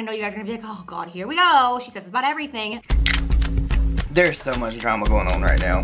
I know you guys are gonna be like, oh God, here we go. She says it's about everything. There's so much drama going on right now.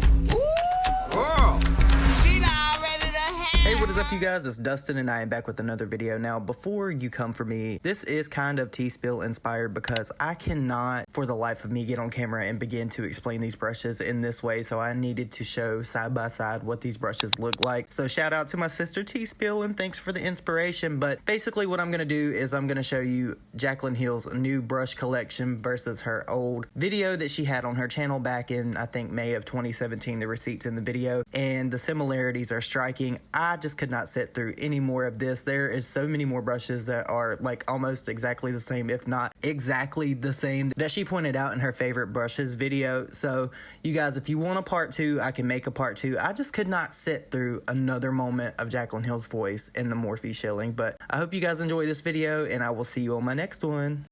Hey, what is up, you guys? It's Dustin and I am back with another video. Now, before you come for me, this is kind of T-Spill inspired because I cannot for the life of me get on camera and begin to explain these brushes in this way, so I needed to show side by side what these brushes look like. So shout out to my sister T-Spill and thanks for the inspiration. But basically what I'm gonna do is I'm gonna show you Jaclyn Hill's new brush collection versus her old video that she had on her channel back in, I think, May of 2017. The receipts in the video, and the similarities are striking. I just could not sit through any more of this. There is so many more brushes that are like almost exactly the same, if not exactly the same, that she pointed out in her favorite brushes video. So you guys, if you want a part 2, I can make a part 2. I just could not sit through another moment of Jaclyn Hill's voice in the Morphe shilling. But I hope you guys enjoy this video and I will see you on my next one.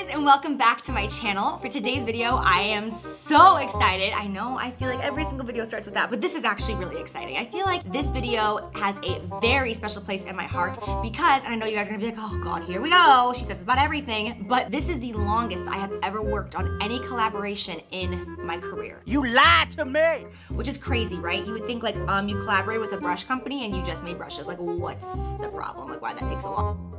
And welcome back to my channel. For today's video, I am so excited. I know I feel like every single video starts with that, but this is actually really exciting. I feel like this video has a very special place in my heart because, and I know you guys are gonna be like, oh God, here we go. She says it's about everything, but this is the longest I have ever worked on any collaboration in my career. You lied to me! Which is crazy, right? You would think like, you collaborate with a brush company and you just made brushes. Like, what's the problem? Like, why that takes so long?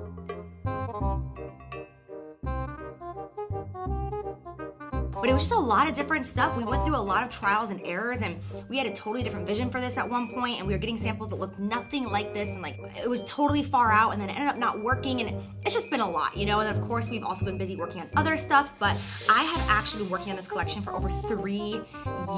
But it was just a lot of different stuff. We went through a lot of trials and errors, and we had a totally different vision for this at one point, and we were getting samples that looked nothing like this, and like it was totally far out, and then it ended up not working, and it's just been a lot, you know. And then of course we've also been busy working on other stuff, but I have actually been working on this collection for over 3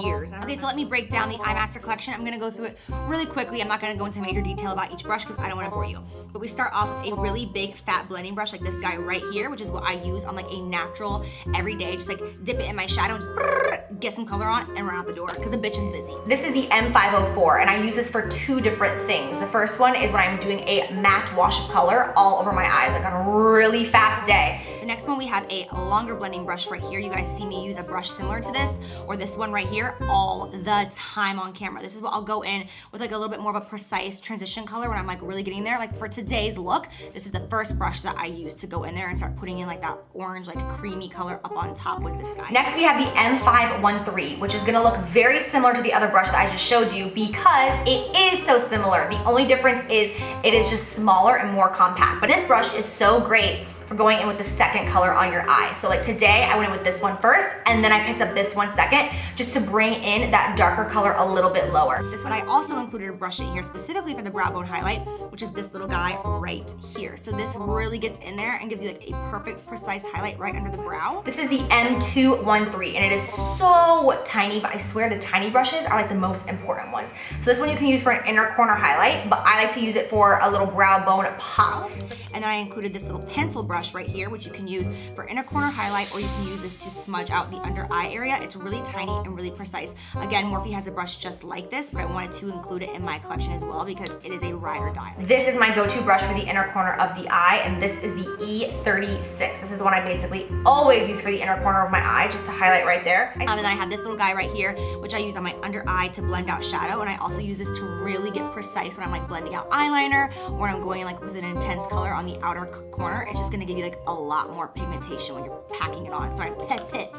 years. Okay, so let me break down the Eye Master collection. I'm gonna go through it really quickly. I'm not gonna go into major detail about each brush because I don't want to bore you. But we start off with a really big fat blending brush like this guy right here, which is what I use on like a natural everyday, just like dip it in my shadow and just get some color on and run out the door because the bitch is busy. This is the M504 and I use this for 2 different things. The first one is when I'm doing a matte wash of color all over my eyes, like on a really fast day. The next one, we have a longer blending brush right here. You guys see me use a brush similar to this, or this one right here, all the time on camera. This is what I'll go in with like a little bit more of a precise transition color when I'm like really getting there. Like for today's look, this is the first brush that I use to go in there and start putting in like that orange, like creamy color up on top with this guy. Next, we have the M513, which is gonna look very similar to the other brush that I just showed you because it is so similar. The only difference is it is just smaller and more compact. But this brush is so great for going in with the second color on your eye. So like today, I went in with this one first, and then I picked up this one second, just to bring in that darker color a little bit lower. This one, I also included a brush in here specifically for the brow bone highlight, which is this little guy right here. So this really gets in there and gives you like a perfect, precise highlight right under the brow. This is the M213, and it is so tiny, but I swear the tiny brushes are like the most important ones. So this one you can use for an inner corner highlight, but I like to use it for a little brow bone pop. And then I included this little pencil brush right here, which you can use for inner corner highlight, or you can use this to smudge out the under eye area. It's really tiny and really precise. Again, Morphe has a brush just like this, but I wanted to include it in my collection as well because it is a ride or die. This is my go-to brush for the inner corner of the eye, and this is the E36. This is the one I basically always use for the inner corner of my eye, just to highlight right there. And then I have this little guy right here, which I use on my under eye to blend out shadow, and I also use this to really get precise when I'm like blending out eyeliner, or when I'm going like with an intense color on the outer corner. It's just gonna give you like a lot more pigmentation when you're packing it on. Sorry,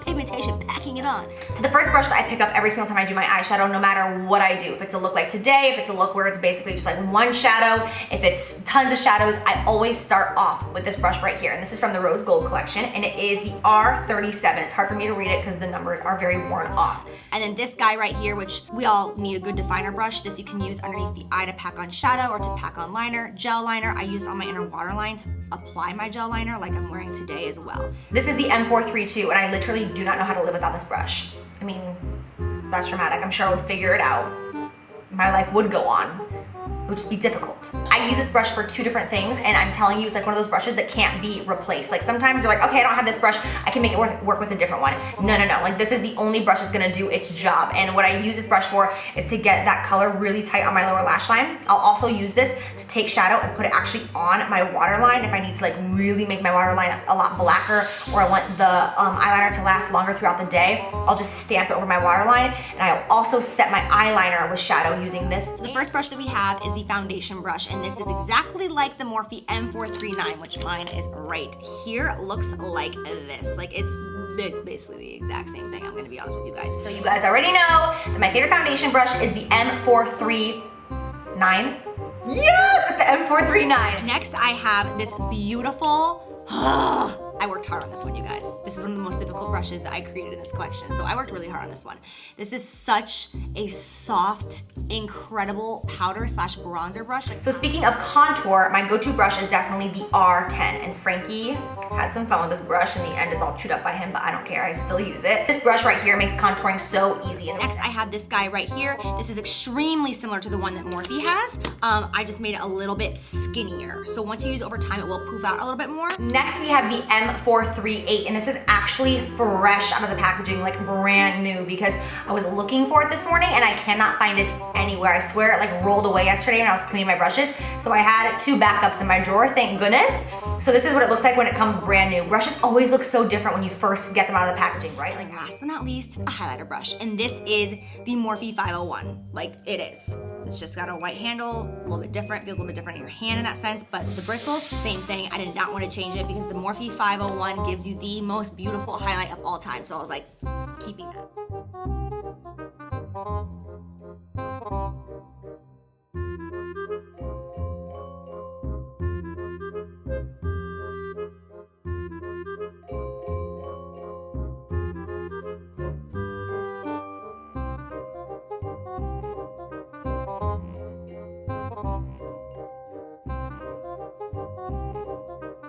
pigmentation, packing it on. So the first brush that I pick up every single time I do my eyeshadow, no matter what I do, if it's a look like today, if it's a look where it's basically just like one shadow, if it's tons of shadows, I always start off with this brush right here. And this is from the Rose Gold collection, and it is the R37. It's hard for me to read it because the numbers are very worn off. And then this guy right here, which we all need a good definer brush. This you can use underneath the eye to pack on shadow or to pack on liner. Gel liner, I use on my inner waterline to apply my gel liner like I'm wearing today as well. This is the M432, and I literally do not know how to live without this brush. I mean, that's dramatic. I'm sure I would figure it out. My life would go on. It would just be difficult. I use this brush for 2 different things, and I'm telling you, it's like one of those brushes that can't be replaced. Like sometimes you're like, okay, I don't have this brush, I can make it work with a different one. No, like this is the only brush that's gonna do its job. And what I use this brush for is to get that color really tight on my lower lash line. I'll also use this to take shadow and put it actually on my waterline if I need to like really make my waterline a lot blacker, or I want the eyeliner to last longer throughout the day. I'll just stamp it over my waterline, and I'll also set my eyeliner with shadow using this. So the first brush that we have is the foundation brush, and this is exactly like the Morphe M439, which mine is right here. Looks like this. Like it's basically the exact same thing. I'm gonna be honest with you guys. So you guys already know that my favorite foundation brush is the M439. Yes, it's the M439. Next, I have this beautiful, I worked hard on this one, you guys. This is one of the most difficult brushes that I created in this collection, so I worked really hard on this one. This is such a soft, incredible powder slash bronzer brush. So speaking of contour, my go-to brush is definitely the R10, and Frankie had some fun with this brush. In the end, it's all chewed up by him, but I don't care, I still use it. This brush right here makes contouring so easy. And next, I have this guy right here. This is extremely similar to the one that Morphe has. I just made it a little bit skinnier. So once you use it over time, it will poof out a little bit more. Next, we have the M438, and this is actually fresh out of the packaging, like brand new, because I was looking for it this morning and I cannot find it anywhere. I swear it like rolled away yesterday when I was cleaning my brushes. So I had 2 backups in my drawer, thank goodness. So this is what it looks like when it comes brand new. Brushes always look so different when you first get them out of the packaging, right? Like last but not least, a highlighter brush. And this is the Morphe 501. Like it is. It's just got a white handle, a little bit different, feels a little bit different in your hand in that sense, but the bristles, same thing. I did not want to change it because the Morphe 501 gives you the most beautiful highlight of all time. So I was like, keeping that.